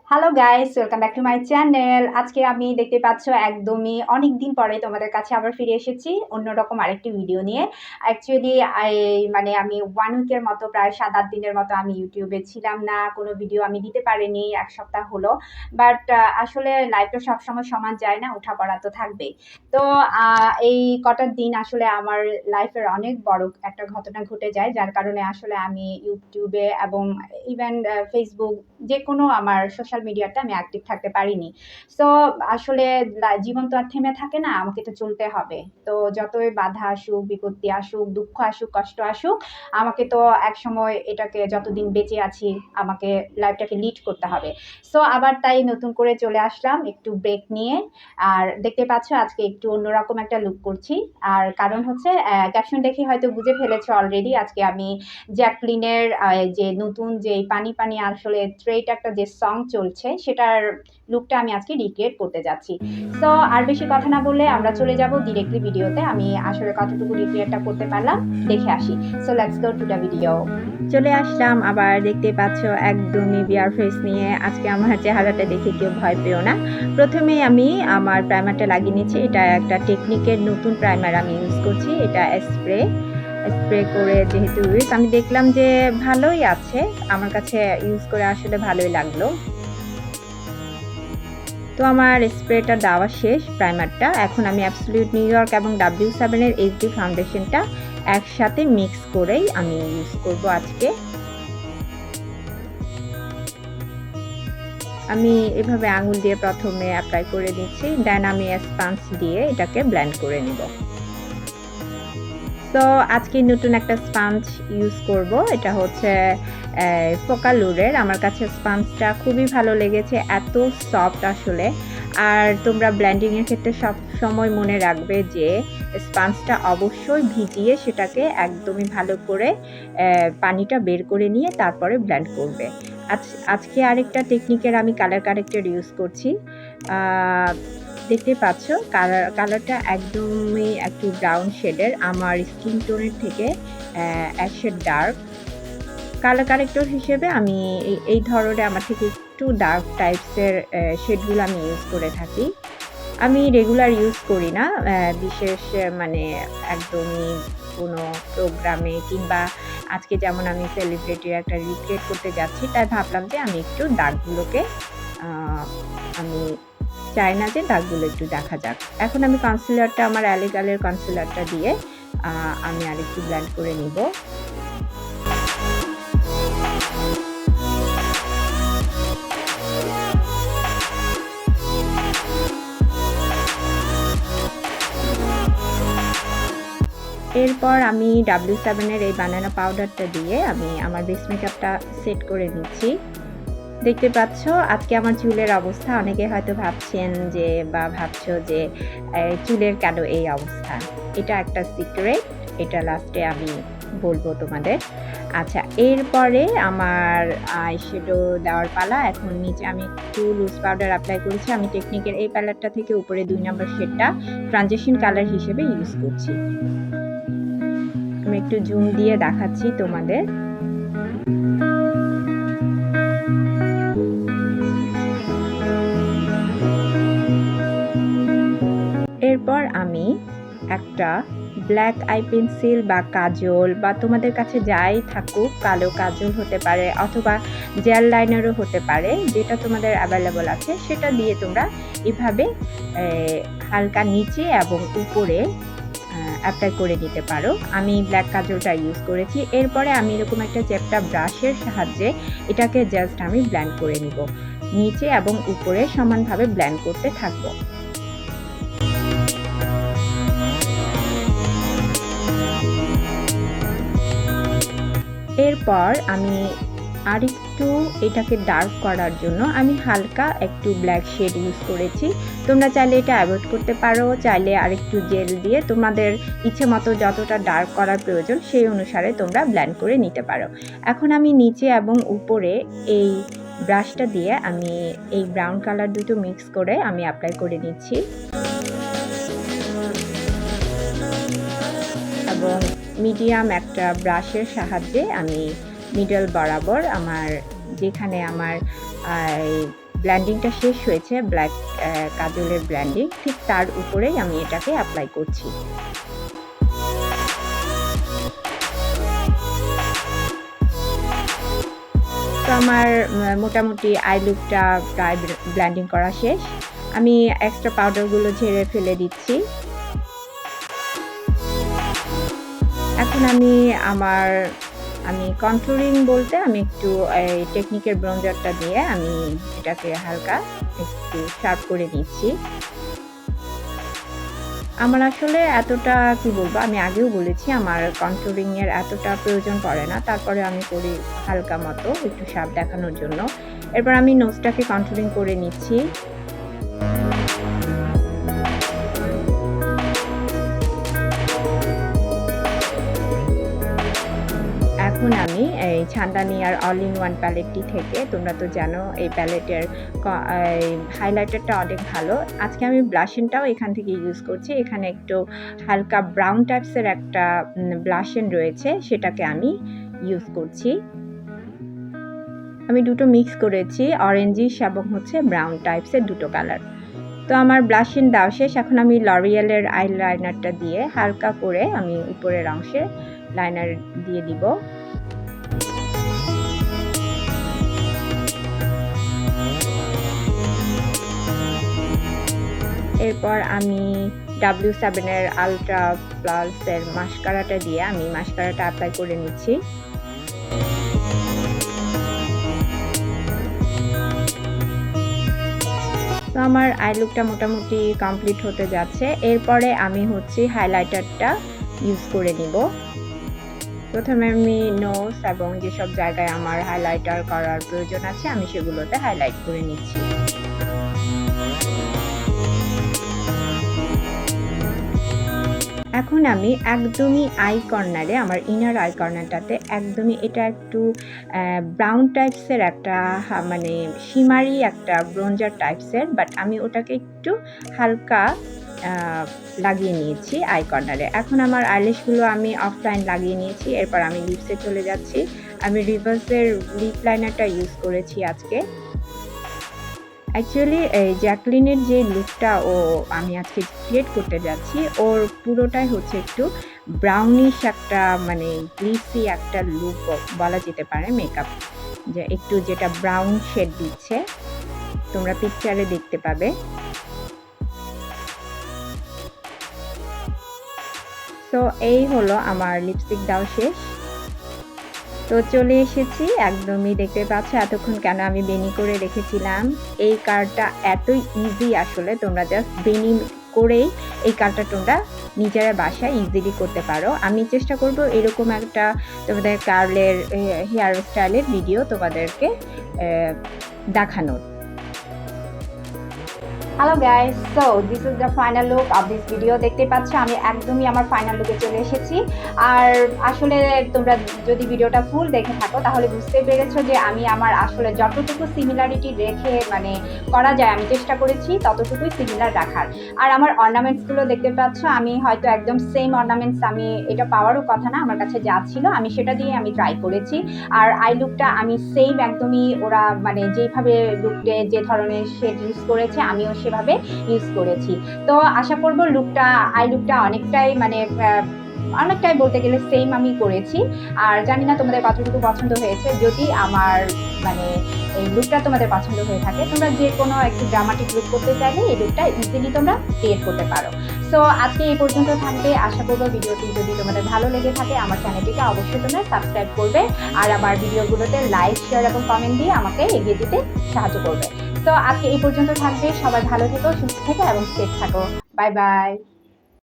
Hello guys, welcome back to my channel. আজকে আমি দেখতে পাচ্ছ একদমই অনেক দিন পরে তোমাদের কাছে আবার ফিরে এসেছি অন্যরকম আরেকটি ভিডিও নিয়ে। অ্যাকচুয়ালি মানে আমি 1 উইকের মতো, প্রায় 7-8 দিনের মতো আমি ইউটিউবে ছিলাম না, কোনো ভিডিও আমি দিতে পারিনি, 1 সপ্তাহ হলো। বাট আসলে লাইফটা সবসময় সমান যায় না, উঠাপড়া তো থাকবেই। তো এই কটার দিন আসলে আমার লাইফের অনেক বড় একটা ঘটনা ঘটে যায়, যার কারণে আসলে আমি ইউটিউবে এবং ইভেন ফেসবুক যে কোনো আমার সোশ্যাল মিডিয়াতে আমি অ্যাক্টিভ থাকতে পারিনি। সো আসলে জীবন তো আর থেমে থাকে না, আমাকে তো চলতে হবে। তো যতই বাধা আসুক, বিপত্তি আসুক, দুঃখ আসুক, কষ্ট আসুক, আমাকে তো এক সময় এটাকে, যতদিন বেঁচে আছি আমাকে লাইফটাকে লিড করতে হবে। সো আবার তাই নতুন করে চলে আসলাম একটু ব্রেক নিয়ে। আর দেখতে পাচ্ছ আজকে একটু অন্যরকম একটা লুক করছি। আর কারণ হচ্ছে ক্যাপশন দেখে হয়তো বুঝে ফেলেছো অলরেডি, আজকে আমি জ্যাকলিনের যে নতুন যে পানি পানি আসলে থ্রেট একটা যে সং চলছে, সেটার লুকটা আমি আজকে রিক্রিয়েট করতে যাচ্ছি। সো আর বেশি কথা না বললে আমরা চলে যাব ডিরেক্টলি ভিডিওতে। আমি আসলে কতটুকু রিক্রিয়েটটা করতে পারলাম দেখে আসি। So let's go to the video. চলে আসলাম আবার, দেখতে পাচ্ছ একদমই বিয়ার ফেস নিয়ে। আজকে আমার চেহারাটা দেখে কেউ ভয় পেও না। প্রথমেই আমি আমার প্রাইমারটা লাগিয়ে নিচ্ছি। এটা একটা টেকনিকের নতুন প্রাইমার আমি ইউজ করছি। এটা স্প্রে করে যেহেতু ইউজ, আমি দেখলাম যে ভালোই আছে, আমার কাছে ইউজ করে আসলে ভালোই লাগলো। তো আমার স্প্রেটা দেওয়া শেষ, প্রাইমারটা। এখন আমি অ্যাবসলিউট নিউ ইয়র্ক এবং W7 এর HD ফাউন্ডেশনটা একসাথে মিক্স করেই আমি ইউজ করব আজকে। আমি এভাবে আঙুল দিয়ে প্রথমে অ্যাপ্লাই করে দিচ্ছি, দেন আমি স্পঞ্জ দিয়ে এটাকে ব্লেন্ড করে নিব। তো আজকে নতুন একটা স্পঞ্জ ইউজ করব, এটা হচ্ছে ফোকালুরের। আমার কাছে স্পঞ্জটা খুবই ভালো লেগেছে, এত সফট আসলে। আর তোমরা ব্লেন্ডিংয়ের ক্ষেত্রে সব সময় মনে রাখবে যে স্পঞ্জটা অবশ্যই ভিজিয়ে সেটাকে একদমই ভালো করে পানিটা বের করে নিয়ে তারপরে ব্লেন্ড করবে। আজকে আরেকটা টেকনিকের আমি কালার কারেক্টর ইউজ করছি। দেখতে পাচ্ছ কালারটা একদমই একটু ব্রাউন শেডের, আমার স্কিন টোনের থেকে এক শেড ডার্ক। কালার কারেক্টর হিসেবে আমি এই ধরনের, আমার থেকে একটু ডার্ক টাইপসের শেডগুলো আমি ইউজ করে থাকি। আমি রেগুলার ইউজ করি না, বিশেষ মানে একদমই কোনো প্রোগ্রামে কিংবা আজকে যেমন আমি সেলিব্রিটির একটা রিক্রিয়েট করতে যাচ্ছি, তাই ভাবলাম যে আমি একটু দাগগুলোকে, আমি চাই না যে দাগগুলো একটু দেখা যাক। এখন আমি কনসিলারটা, আমার অ্যালিগালের কনসিলারটা দিয়ে আমি আরেকটু ব্লেন্ড করে নিব। এরপর আমি W7 এর এই বানানা পাউডারটা দিয়ে আমি আমার বেস মেকআপটা সেট করে নিচ্ছি। দেখতে পাচ্ছ আজকে আমার চুলের অবস্থা, অনেকে হয়তো ভাবছেন যে, বা ভাবছো যে চুলের কেন এই অবস্থা। এটা একটা সিক্রেট, এটা লাস্টে আমি বলবো তোমাদের। আচ্ছা, এরপরে আমার আইশ্যাডো দেওয়ার পালা। এখন নিচে আমি একটু লুজ পাউডার অ্যাপ্লাই করেছি। আমি টেকনিকের এই প্যালেটটা থেকে উপরে 2 নম্বর শেডটা ট্রানজিশন কালার হিসেবে ইউজ করছি। আমি একটু জুম দিয়ে দেখাচ্ছি তোমাদের। এরপর আমি একটা ব্ল্যাক আই পেন্সিল বা কাজল, বা তোমাদের কাছে যাই থাকুক, কালো কাজল হতে পারে অথবা জেল লাইনারও হতে পারে, যেটা তোমাদের অ্যাভেলেবল আছে, সেটা দিয়ে তোমরা এভাবে হালকা নিচে এবং উপরে অ্যাপ্লাই করে নিতে পারো। আমি ব্ল্যাক কাজলটা ইউজ করেছি। এরপরে আমি এরকম একটা চ্যাপ্টা ব্রাশের সাহায্যে এটাকে জাস্ট আমি ব্লেন্ড করে নিব, নিচে এবং উপরে সমানভাবে ব্লেন্ড করতে থাকবো। এরপর আমি আরেকটু এটাকে ডার্ক করার জন্য আমি হালকা একটু ব্ল্যাক শেড ইউজ করেছি। তোমরা চাইলে এটা অ্যাভয়েড করতে পারো, চাইলে আরেকটু জেল দিয়ে তোমাদের ইচ্ছে মতো যতটা ডার্ক করার প্রয়োজন সেই অনুসারে তোমরা ব্লেন্ড করে নিতে পারো। এখন আমি নিচে এবং উপরে এই ব্রাশটা দিয়ে আমি এই ব্রাউন কালার দুটো মিক্স করে আমি অ্যাপ্লাই করে নিচ্ছি এবং মিডিয়াম একটা ব্রাশের সাহায্যে আমি মিডল বরাবর আমার যেখানে আমার ব্লেন্ডিংটা শেষ হয়েছে, ব্ল্যাক কাজলের ব্লেন্ডিং, ঠিক তার উপরেই আমি এটাকে অ্যাপ্লাই করছি। তো আমার মোটামুটি আই লুকটা প্রায় ব্লেন্ডিং করা শেষ। আমি এক্সট্রা পাউডারগুলো ঝেড়ে ফেলে দিচ্ছি। এখন আমি কন্ট্রোলিং বলতে আমি একটু এই টেকনিকের ব্রঞ্জারটা দিয়ে আমি এটাকে হালকা একটু শার্প করে নিচ্ছি। আমার আসলে এতটা কি বলবো, আমি আগেও বলেছি আমার কন্ট্রোলিং এর এতটা প্রয়োজন পড়ে না, তারপরে আমি করি হালকা মতো একটু শার্প দেখানোর জন্য। এরপর আমি নোজটাকে কন্ট্রোলিং করে নিচ্ছি। এখন আমি এই ছান্দানি আর অল ইন ওয়ান প্যালেটটি থেকে, তোমরা তো জানো এই প্যালেটের হাইলাইটারটা অনেক ভালো। আজকে আমি ব্লাশনটাও এখান থেকে ইউজ করছি। এখানে একটু হালকা ব্রাউন টাইপসের একটা ব্লাশন রয়েছে, সেটাকে আমি ইউজ করছি। আমি দুটো মিক্স করেছি, অরেঞ্জিশ এবং হচ্ছে ব্রাউন টাইপসের দুটো কালার। তো আমার ব্লাশন দেওয়া শেষ। এখন আমি লরিয়েলের আইলাইনারটা দিয়ে হালকা করে আমি উপরের অংশে লাইনার দিয়ে দিব। এরপর আমি W7 এর আলট্রা প্লাসের মাস্কারাটা দিয়ে আমি মাস্কারাটা অ্যাপ্লাই করে নিচ্ছি। তো আমার আই লুকটা মোটামুটি কমপ্লিট হতে যাচ্ছে। এরপরে আমি হচ্ছে হাইলাইটারটা ইউজ করে নিব। প্রথমে আমি নোজ এবং যেসব জায়গায় আমার হাইলাইটার করার প্রয়োজন আছে আমি সেগুলোতে হাইলাইট করে নিচ্ছি। এখন আমি একদমই আই কর্নারে, আমার ইনার আই কর্নারটাতে একদমই এটা একটু ব্রাউন টাইপসের একটা মানে শিমারি একটা ব্রঞ্জার টাইপসের, বাট আমি ওটাকে একটু হালকা লাগিয়ে নিয়েছি আই কর্নারে। এখন আমার আইল্যাশগুলো আমি অফলাইন লাগিয়ে নিয়েছি। এরপর আমি লিপসে চলে যাচ্ছি। আমি রিভার্সের লিপ লাইনারটা ইউজ করেছি আজকে। অ্যাকচুয়ালি এই জ্যাকলিনের যে লুকটা আমি আজকে ক্রিয়েট করতে যাচ্ছি, ওর পুরোটাই হচ্ছে একটু ব্রাউনিশ একটা মানে গ্লিসি একটা লুক বলা যেতে পারে মেকআপ, যে একটু যেটা ব্রাউন শেড দিচ্ছে, তোমরা পিকচারে দেখতে পাবে। তো এই হলো আমার লিপস্টিক দেওয়া শেষ। তো চলে এসেছি, একদমই দেখতে পাচ্ছ এতক্ষণ কেন আমি বেনি করে রেখেছিলাম। এই কার্ডটা এতই ইজি, আসলে তোমরা জাস্ট বেনি করেই এই কার্ডটা তোমরা নিজেরা বাসায় ইজিলি করতে পারো। আমি চেষ্টা করব এরকম একটা তোমাদের কার্লের হেয়ার স্টাইলের ভিডিও তোমাদেরকে দেখানোর। Hello guys, so this is the final look of this video. দেখতে পাচ্ছ আমি একদমই আমার ফাইনাল লুকে চলে এসেছি। আর আসলে তোমরা যদি ভিডিওটা ফুল দেখে থাকো তাহলে বুঝতে পেরেছো যে আমি আমার আসলে যতটুকু সিমিলারিটি রেখে মানে করা যায় আমি চেষ্টা করেছি ততটুকুই সিমিলার রাখার। আর আমার অর্নামেন্টসগুলো দেখতে পাচ্ছ, আমি হয়তো একদম সেম অর্নামেন্টস, আমি এটা পাওয়ারও কথা না, আমার কাছে যা ছিল আমি সেটা দিয়ে আমি ট্রাই করেছি। আর আই লুকটা আমি সেম একদমই ওরা মানে যেইভাবে লুকটে যে ধরনের শেড ইউজ করেছে আমিও সেভাবে ইউজ করেছি। তো আশা করব আই লুকটা অনেকটাই বলতে গেলে সেম আমি করেছি। আর জানি না তোমাদের কতটুকু পছন্দ হয়েছে। যদি আমার মানে এই লুকটা তোমাদের পছন্দ হয়ে থাকে, তোমরা যে কোনো একটু ড্রামাটিক লুক করতে চাইলে এই লুকটা ইজিলি তোমরা ক্রিয়েট করতে পারো। সো আজকে এই পর্যন্ত থাকবে। আশা করবো ভিডিওটি যদি তোমাদের ভালো লেগে থাকে আমার চ্যানেলটিকে অবশ্যই তোমরা সাবস্ক্রাইব করবে, আর আমার ভিডিওগুলোতে লাইক, শেয়ার এবং কমেন্ট দিয়ে আমাকে এগিয়ে দিতে সাহায্য করবে। তো আজকে এই পর্যন্ত থাকবে। সবাই ভালো থেকো, সুস্থ থেকো এবং সেফ থাকো। Bye bye.